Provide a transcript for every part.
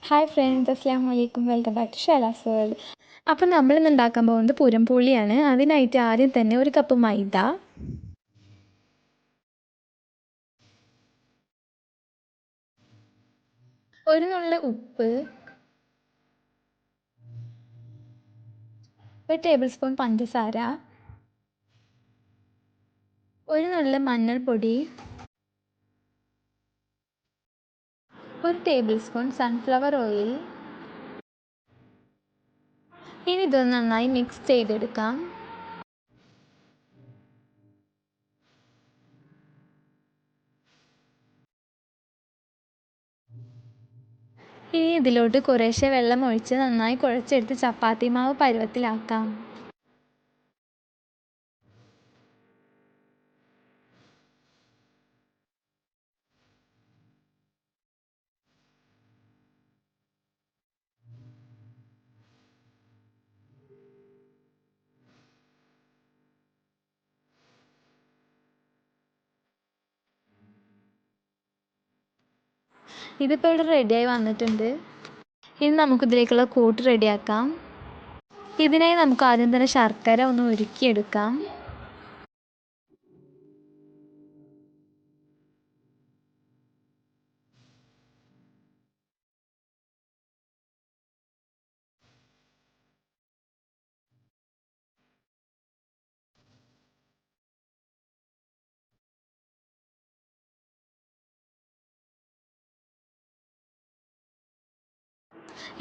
Hi friends, അസ്സലാമു അലൈക്കും. Welcome back to Shaila's world. അപ്പം നമ്മളിന്ന് ഉണ്ടാക്കാൻ പോകുന്നത് പുരംപോളിയാണ്. അതിനായിട്ട് ആദ്യം തന്നെ ഒരു കപ്പ് മൈദ, ഒരു നുള്ള് ഉപ്പ്, ഒരു ടേബിൾ സ്പൂൺ പഞ്ചസാര, ഒരു നുള്ള് മഞ്ഞൾപ്പൊടി, ഒരു ടേബിൾ സ്പൂൺ സൺഫ്ലവർ ഓയിൽ. ഇനി ഇതൊന്ന് നന്നായി മിക്സ് ചെയ്തെടുക്കാം. ഇനി ഇതിലോട്ട് കുറേശ്ശെ വെള്ളം ഒഴിച്ച് നന്നായി കുഴച്ചെടുത്ത് ചപ്പാത്തി മാവ് പരുവത്തിലാക്കാം. ഇതിപ്പോൾ ഇവിടെ റെഡിയായി വന്നിട്ടുണ്ട്. ഇനി നമുക്കിതിലേക്കുള്ള കൂട്ട് റെഡിയാക്കാം. ഇതിനായി നമുക്ക് ആദ്യം തന്നെ ശർക്കര ഒന്ന് ഉരുക്കിയെടുക്കാം.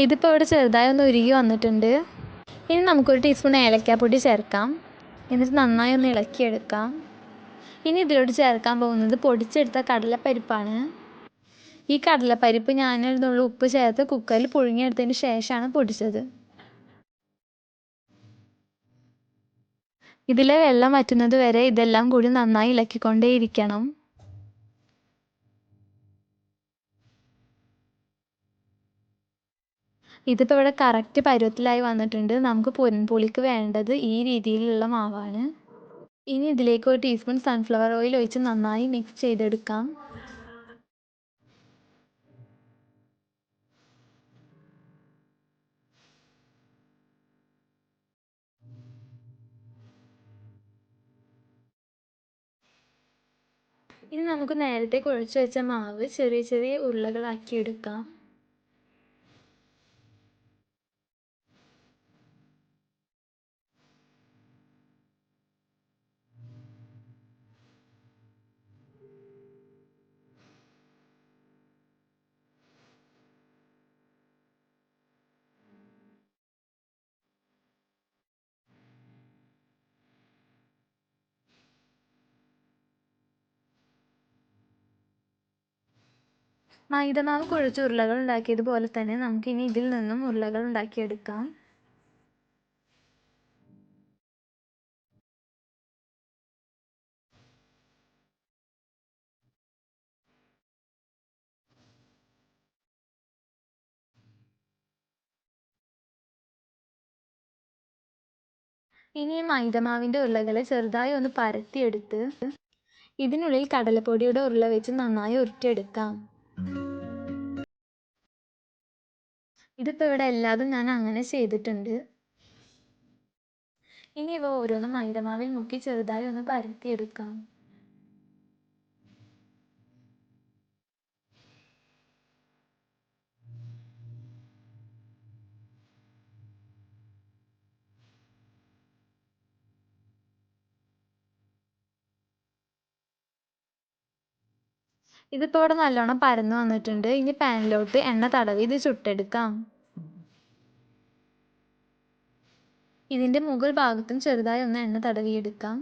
ഇതിപ്പോൾ ഇവിടെ ചെറുതായി ഒന്ന് ഉരുകി വന്നിട്ടുണ്ട്. ഇനി നമുക്കൊരു ടീസ്പൂൺ ഏലക്കാപ്പൊടി ചേർക്കാം. എന്നിട്ട് നന്നായി ഒന്ന് ഇളക്കിയെടുക്കാം. ഇനി ഇതിലോട്ട് ചേർക്കാൻ പോകുന്നത് പൊടിച്ചെടുത്ത കടലപ്പരിപ്പാണ്. ഈ കടലപ്പരിപ്പ് ഞാനൊരു നുള്ളു ഉപ്പ് ചേർത്ത് കുക്കറിൽ പുഴുങ്ങിയെടുത്തതിന് ശേഷമാണ് പൊടിച്ചത്. ഇതിലെ വെള്ളം വറ്റുന്നത് വരെ ഇതെല്ലാം കൂടി നന്നായി ഇളക്കിക്കൊണ്ടേയിരിക്കണം. ഇതിപ്പോൾ ഇവിടെ കറക്റ്റ് പരുവത്തിലായി വന്നിട്ടുണ്ട്. നമുക്ക് പുരൻപോളിക്ക് വേണ്ടത് ഈ രീതിയിലുള്ള മാവാണ്. ഇനി ഇതിലേക്ക് ഒരു ടീസ്പൂൺ സൺഫ്ലവർ ഓയിൽ ഒഴിച്ച് നന്നായി മിക്സ് ചെയ്തെടുക്കാം. ഇനി നമുക്ക് നേരത്തെ കുഴച്ച് വെച്ച മാവ് ചെറിയ ചെറിയ ഉരുളകളാക്കി എടുക്കാം. മൈദമാവ് കുഴച്ച് ഉരുളകൾ ഉണ്ടാക്കിയതുപോലെ തന്നെ നമുക്കിനി ഇതിൽ നിന്നും ഉരുളകൾ ഉണ്ടാക്കിയെടുക്കാം. ഇനി മൈദമാവിൻ്റെ ഉരുളകളെ ചെറുതായി ഒന്ന് പരത്തിയെടുത്ത് ഇതിനുള്ളിൽ കടലപ്പൊടിയുടെ ഉരുള വെച്ച് നന്നായി ഉരുട്ടിയെടുക്കാം. ഇതിപ്പോൾ ഇവിടെ എല്ലാതും ഞാൻ അങ്ങനെ ചെയ്തിട്ടുണ്ട്. ഇനി ഇവ ഓരോന്നും മൈദമാവിൽ മുക്കി ചെറുതായി ഒന്ന് പരത്തിയെടുക്കാം. ഇതിപ്പോൾ ഇവിടെ നല്ലോണം പരന്ന് വന്നിട്ടുണ്ട്. ഇനി പാനിലോട്ട് എണ്ണ തടവി ഇത് ചുട്ടെടുക്കാം. ഇതിൻ്റെ മുകൾ ഭാഗത്തും ചെറുതായി ഒന്ന് എണ്ണ തടവിയെടുക്കാം.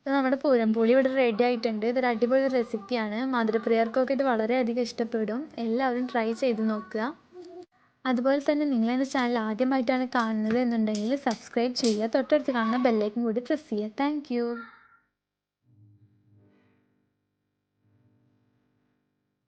നമ്മുടെ പൂരംപൊളി ഇവിടെ റെഡി ആയിട്ടുണ്ട്. ഇതൊരു അടിപൊളി റെസിപ്പിയാണ്. മധുരപ്രിയർക്കൊക്കെ ഇത് വളരെയധികം ഇഷ്ടപ്പെടും. എല്ലാവരും ട്രൈ ചെയ്ത് നോക്കുക. അതുപോലെ തന്നെ നിങ്ങളെൻ്റെ ചാനൽ ആദ്യമായിട്ടാണ് കാണുന്നത് എന്നുണ്ടെങ്കിൽ സബ്സ്ക്രൈബ് ചെയ്യുക. തൊട്ടടുത്ത് കാണുന്ന ബെല്ലൈക്കൻ കൂടി പ്രസ് ചെയ്യുക. താങ്ക്